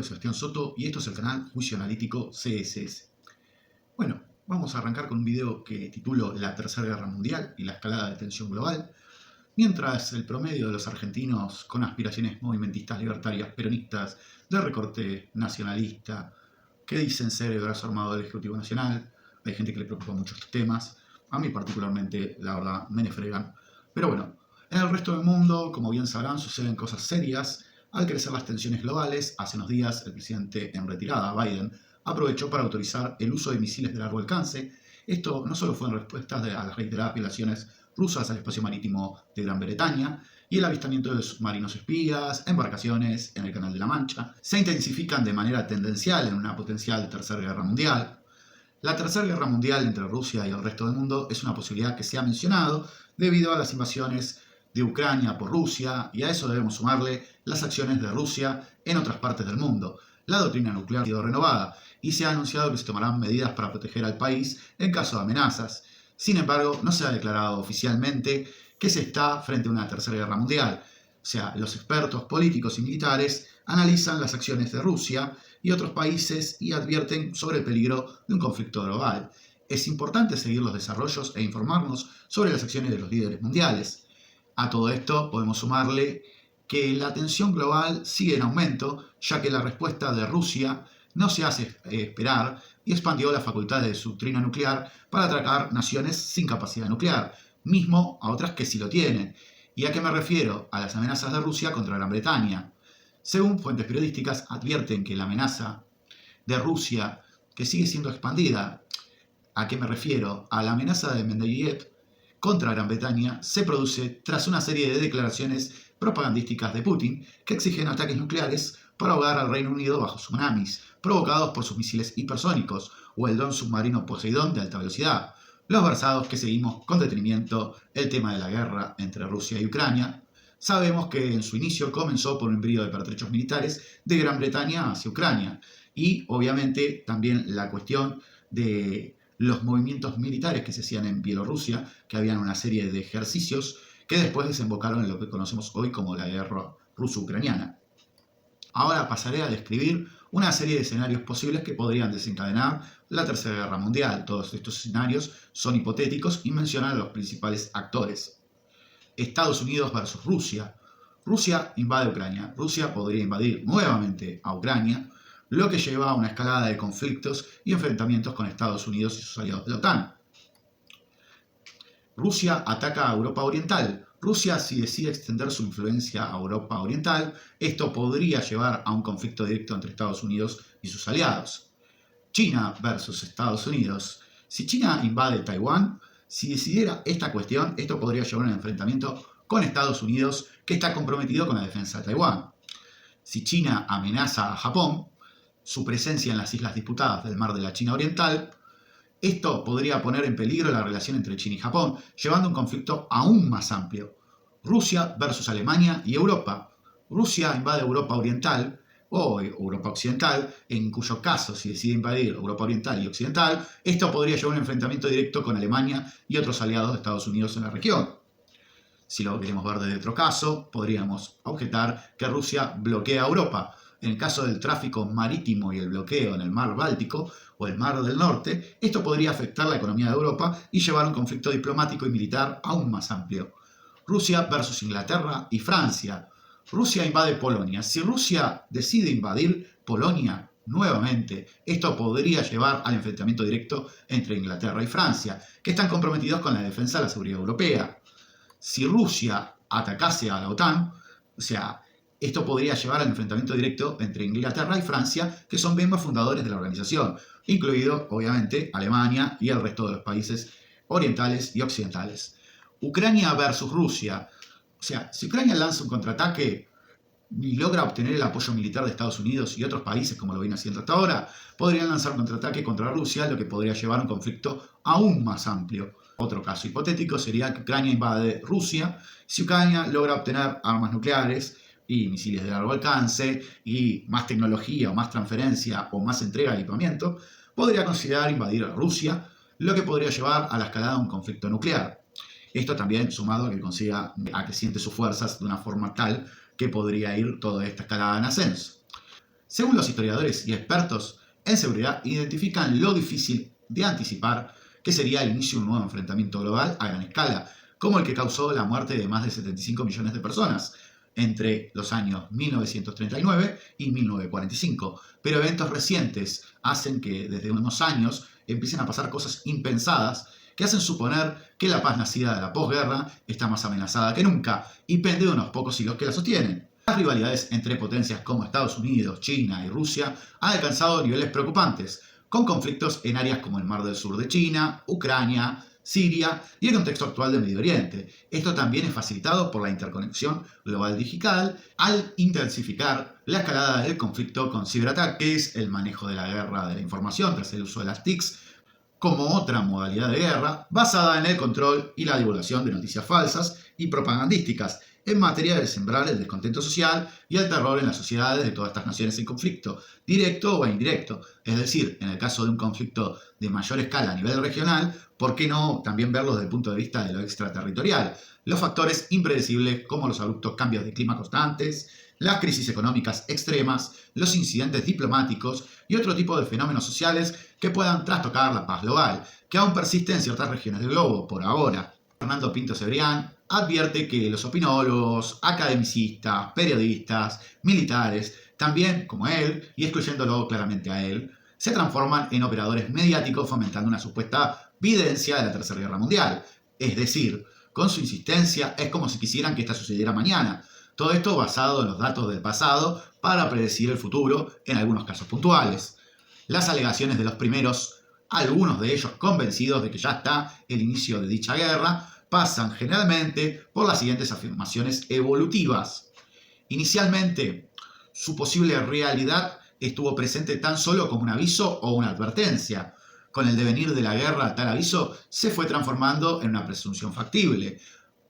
soy Sebastián Soto y esto es el canal Juicio Analítico CSS. Bueno, vamos a arrancar con un video que titulo La Tercera Guerra Mundial y la escalada de tensión global. Mientras el promedio de los argentinos con aspiraciones movimentistas, libertarias, peronistas, de recorte nacionalista, que dicen ser el brazo armado del Ejecutivo Nacional, hay gente que le preocupa mucho estos temas, a mí particularmente, la verdad, me fregan. Pero bueno, en el resto del mundo, como bien sabrán, suceden cosas serias. Al crecer las tensiones globales, hace unos días el presidente en retirada, Biden, aprovechó para autorizar el uso de misiles de largo alcance. Esto no solo fue en respuesta a las reiteradas violaciones rusas al espacio marítimo de Gran Bretaña y el avistamiento de submarinos espías, embarcaciones en el Canal de la Mancha, se intensifican de manera tendencial en una potencial tercera guerra mundial. La tercera guerra mundial entre Rusia y el resto del mundo es una posibilidad que se ha mencionado debido a las invasiones de Ucrania por Rusia, y a eso debemos sumarle las acciones de Rusia en otras partes del mundo. La doctrina nuclear ha sido renovada y se ha anunciado que se tomarán medidas para proteger al país en caso de amenazas. Sin embargo, no se ha declarado oficialmente que se está frente a una tercera guerra mundial. O sea, los expertos políticos y militares analizan las acciones de Rusia y otros países y advierten sobre el peligro de un conflicto global. Es importante seguir los desarrollos e informarnos sobre las acciones de los líderes mundiales. A todo esto podemos sumarle que la tensión global sigue en aumento, ya que la respuesta de Rusia no se hace esperar y expandió la facultad de su doctrina nuclear para atacar naciones sin capacidad nuclear, mismo a otras que sí lo tienen. ¿Y a qué me refiero? A las amenazas de Rusia contra Gran Bretaña. Según fuentes periodísticas, advierten que la amenaza de Rusia, que sigue siendo expandida, ¿a qué me refiero? A la amenaza de Medvedev contra Gran Bretaña se produce tras una serie de declaraciones propagandísticas de Putin que exigen ataques nucleares para ahogar al Reino Unido bajo tsunamis provocados por sus misiles hipersónicos o el dron submarino Poseidón de alta velocidad. Los versados que seguimos con detenimiento el tema de la guerra entre Rusia y Ucrania, sabemos que en su inicio comenzó por un envío de pertrechos militares de Gran Bretaña hacia Ucrania y obviamente también la cuestión de los movimientos militares que se hacían en Bielorrusia, que habían una serie de ejercicios que después desembocaron en lo que conocemos hoy como la guerra ruso-ucraniana. Ahora pasaré a describir una serie de escenarios posibles que podrían desencadenar la Tercera Guerra Mundial. Todos estos escenarios son hipotéticos y mencionan a los principales actores. Estados Unidos versus Rusia. Rusia invade Ucrania. Rusia podría invadir nuevamente a Ucrania, lo que lleva a una escalada de conflictos y enfrentamientos con Estados Unidos y sus aliados de la OTAN. Rusia ataca a Europa Oriental. Rusia, si decide extender su influencia a Europa Oriental, esto podría llevar a un conflicto directo entre Estados Unidos y sus aliados. China versus Estados Unidos. Si China invade Taiwán, si decidiera esta cuestión, esto podría llevar a un enfrentamiento con Estados Unidos, que está comprometido con la defensa de Taiwán. Si China amenaza a Japón, su presencia en las islas disputadas del mar de la China Oriental, esto podría poner en peligro la relación entre China y Japón, llevando a un conflicto aún más amplio. Rusia versus Alemania y Europa. Rusia invade Europa Oriental o Europa Occidental, en cuyo caso, si decide invadir Europa Oriental y Occidental, esto podría llevar a un enfrentamiento directo con Alemania y otros aliados de Estados Unidos en la región. Si lo queremos ver desde otro caso, podríamos objetar que Rusia bloquea a Europa. En el caso del tráfico marítimo y el bloqueo en el mar Báltico o el mar del Norte, esto podría afectar la economía de Europa y llevar a un conflicto diplomático y militar aún más amplio. Rusia versus Inglaterra y Francia. Rusia invade Polonia. Si Rusia decide invadir Polonia nuevamente, esto podría llevar al enfrentamiento directo entre Inglaterra y Francia, que están comprometidos con la defensa de la seguridad europea. Si Rusia atacase a la OTAN, o sea, esto podría llevar al enfrentamiento directo entre Inglaterra y Francia, que son miembros fundadores de la organización, incluido, obviamente, Alemania y el resto de los países orientales y occidentales. Ucrania versus Rusia. O sea, si Ucrania lanza un contraataque y logra obtener el apoyo militar de Estados Unidos y otros países, como lo viene haciendo hasta ahora, podrían lanzar un contraataque contra Rusia, lo que podría llevar a un conflicto aún más amplio. Otro caso hipotético sería que Ucrania invade Rusia. Si Ucrania logra obtener armas nucleares y misiles de largo alcance y más tecnología o más transferencia o más entrega de equipamiento, podría considerar invadir a Rusia, lo que podría llevar a la escalada de un conflicto nuclear. Esto también sumado a que consiga acreciente sus fuerzas de una forma tal que podría ir toda esta escalada en ascenso. Según los historiadores y expertos en seguridad, identifican lo difícil de anticipar que sería el inicio de un nuevo enfrentamiento global a gran escala, como el que causó la muerte de más de 75 millones de personas entre los años 1939 y 1945. Pero eventos recientes hacen que desde unos años empiecen a pasar cosas impensadas que hacen suponer que la paz nacida de la posguerra está más amenazada que nunca y pende de unos pocos hilos que la sostienen. Las rivalidades entre potencias como Estados Unidos, China y Rusia han alcanzado niveles preocupantes, con conflictos en áreas como el Mar del Sur de China, Ucrania, Siria y el contexto actual del Medio Oriente. Esto también es facilitado por la interconexión global digital al intensificar la escalada del conflicto con ciberataques, el manejo de la guerra de la información tras el uso de las TICs como otra modalidad de guerra basada en el control y la divulgación de noticias falsas y propagandísticas en materia de sembrar el descontento social y el terror en las sociedades de todas estas naciones en conflicto, directo o indirecto. Es decir, en el caso de un conflicto de mayor escala a nivel regional, ¿por qué no también verlo desde el punto de vista de lo extraterritorial? Los factores impredecibles como los abruptos cambios de clima constantes, las crisis económicas extremas, los incidentes diplomáticos y otro tipo de fenómenos sociales que puedan trastocar la paz global, que aún persiste en ciertas regiones del globo por ahora. Fernando Pinto Cebrián advierte que los opinólogos, academicistas, periodistas, militares, también como él, y excluyéndolo claramente a él, se transforman en operadores mediáticos fomentando una supuesta videncia de la Tercera Guerra Mundial. Es decir, con su insistencia es como si quisieran que esta sucediera mañana. Todo esto basado en los datos del pasado para predecir el futuro en algunos casos puntuales. Las alegaciones de los primeros, algunos de ellos convencidos de que ya está el inicio de dicha guerra, pasan generalmente por las siguientes afirmaciones evolutivas. Inicialmente, su posible realidad estuvo presente tan solo como un aviso o una advertencia. Con el devenir de la guerra, tal aviso se fue transformando en una presunción factible.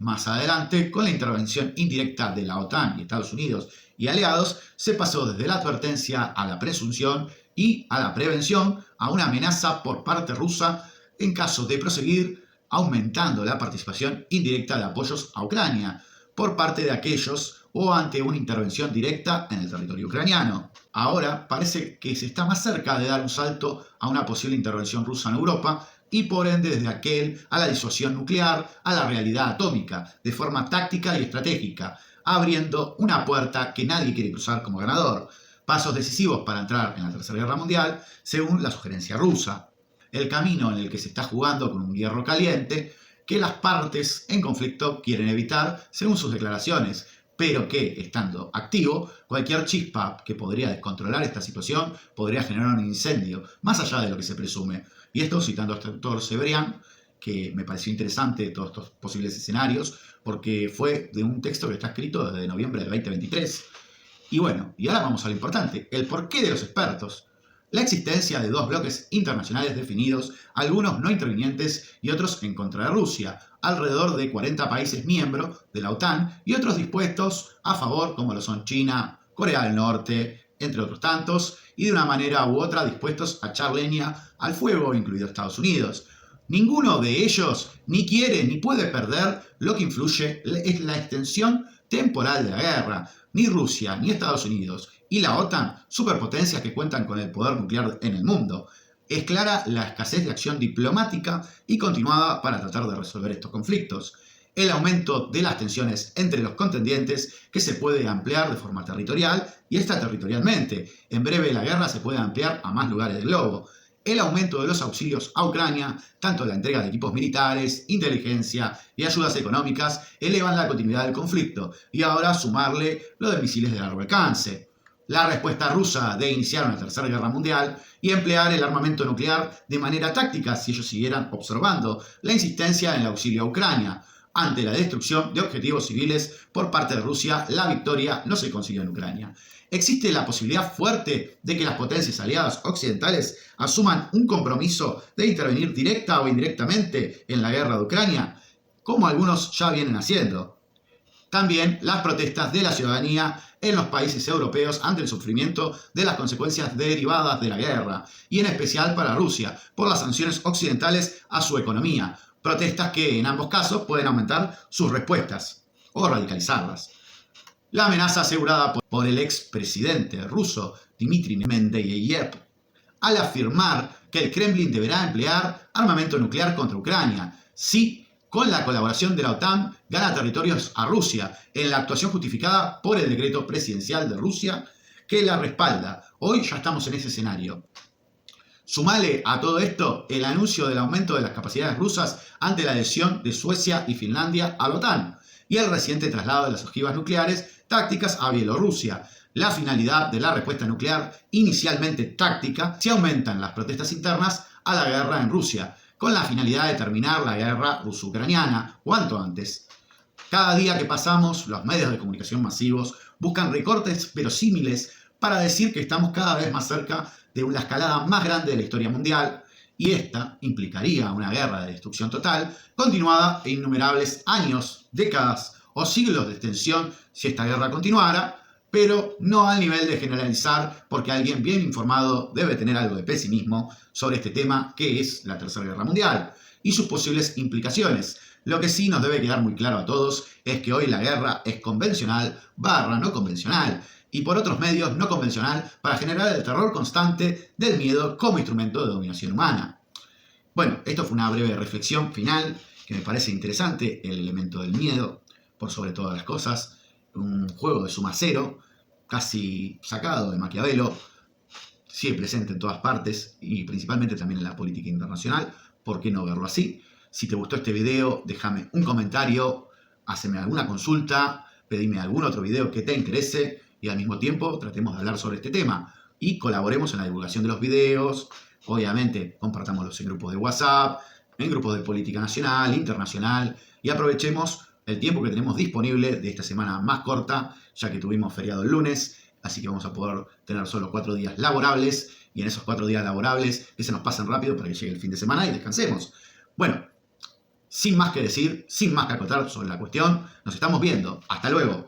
Más adelante, con la intervención indirecta de la OTAN y Estados Unidos y aliados, se pasó desde la advertencia a la presunción y a la prevención a una amenaza por parte rusa en caso de proseguir aumentando la participación indirecta de apoyos a Ucrania por parte de aquellos o ante una intervención directa en el territorio ucraniano. Ahora parece que se está más cerca de dar un salto a una posible intervención rusa en Europa y por ende desde aquel a la disuasión nuclear, a la realidad atómica, de forma táctica y estratégica, abriendo una puerta que nadie quiere cruzar como ganador. Pasos decisivos para entrar en la Tercera Guerra Mundial, según la sugerencia rusa. El camino en el que se está jugando con un hierro caliente que las partes en conflicto quieren evitar según sus declaraciones, pero que, estando activo, cualquier chispa que podría descontrolar esta situación podría generar un incendio, más allá de lo que se presume. Y esto citando al doctor Cebrián, que me pareció interesante todos estos posibles escenarios, porque fue de un texto que está escrito desde noviembre del 2023. Y bueno, y ahora vamos a lo importante, el porqué de los expertos. La existencia de dos bloques internacionales definidos, algunos no intervinientes y otros en contra de Rusia, alrededor de 40 países miembros de la OTAN y otros dispuestos a favor como lo son China, Corea del Norte, entre otros tantos, y de una manera u otra dispuestos a echar leña al fuego, incluido Estados Unidos. Ninguno de ellos ni quiere ni puede perder lo que influye es la extensión temporal de la guerra. Ni Rusia ni Estados Unidos y la OTAN, superpotencias que cuentan con el poder nuclear en el mundo. Es clara la escasez de acción diplomática y continuada para tratar de resolver estos conflictos. El aumento de las tensiones entre los contendientes que se puede ampliar de forma territorial y extraterritorialmente. En breve la guerra se puede ampliar a más lugares del globo. El aumento de los auxilios a Ucrania, tanto la entrega de equipos militares, inteligencia y ayudas económicas, elevan la continuidad del conflicto, y ahora sumarle lo de misiles de largo alcance. La respuesta rusa de iniciar una tercera guerra mundial y emplear el armamento nuclear de manera táctica si ellos siguieran observando la insistencia en el auxilio a Ucrania. Ante la destrucción de objetivos civiles por parte de Rusia, la victoria no se consiguió en Ucrania. Existe la posibilidad fuerte de que las potencias aliadas occidentales asuman un compromiso de intervenir directa o indirectamente en la guerra de Ucrania, como algunos ya vienen haciendo. También las protestas de la ciudadanía en los países europeos ante el sufrimiento de las consecuencias derivadas de la guerra, y en especial para Rusia, por las sanciones occidentales a su economía. Protestas que en ambos casos pueden aumentar sus respuestas o radicalizarlas. La amenaza asegurada por el expresidente ruso Dmitry Medvedev al afirmar que el Kremlin deberá emplear armamento nuclear contra Ucrania si, con la colaboración de la OTAN, gana territorios a Rusia, en la actuación justificada por el decreto presidencial de Rusia que la respalda. Hoy ya estamos en ese escenario. Sumale a todo esto el anuncio del aumento de las capacidades rusas ante la adhesión de Suecia y Finlandia a la OTAN y el reciente traslado de las ojivas nucleares tácticas a Bielorrusia. La finalidad de la respuesta nuclear, inicialmente táctica, si aumentan las protestas internas a la guerra en Rusia, con la finalidad de terminar la guerra ruso-ucraniana cuanto antes. Cada día que pasamos, los medios de comunicación masivos buscan recortes verosímiles para decir que estamos cada vez más cerca de la escalada más grande de la historia mundial, y esta implicaría una guerra de destrucción total, continuada en innumerables años, décadas o siglos de extensión si esta guerra continuara, pero no al nivel de generalizar, porque alguien bien informado debe tener algo de pesimismo sobre este tema que es la Tercera Guerra Mundial y sus posibles implicaciones. Lo que sí nos debe quedar muy claro a todos es que hoy la guerra es convencional / no convencional y por otros medios no convencional para generar el terror constante del miedo como instrumento de dominación humana. Bueno, esto fue una breve reflexión final que me parece interesante, el elemento del miedo, por sobre todas las cosas. Un juego de suma cero, casi sacado de Maquiavelo, sigue presente en todas partes y principalmente también en la política internacional. ¿Por qué no verlo así? Si te gustó este video, déjame un comentario, haceme alguna consulta, pedime algún otro video que te interese y al mismo tiempo tratemos de hablar sobre este tema y colaboremos en la divulgación de los videos. Obviamente compartámoslos en grupos de WhatsApp, en grupos de política nacional, internacional y aprovechemos el tiempo que tenemos disponible de esta semana más corta, ya que tuvimos feriado el lunes, así que vamos a poder tener solo 4 días laborables, y en esos 4 días laborables que se nos pasen rápido para que llegue el fin de semana y descansemos. Bueno, sin más que decir, sin más que acotar sobre la cuestión, nos estamos viendo. ¡Hasta luego!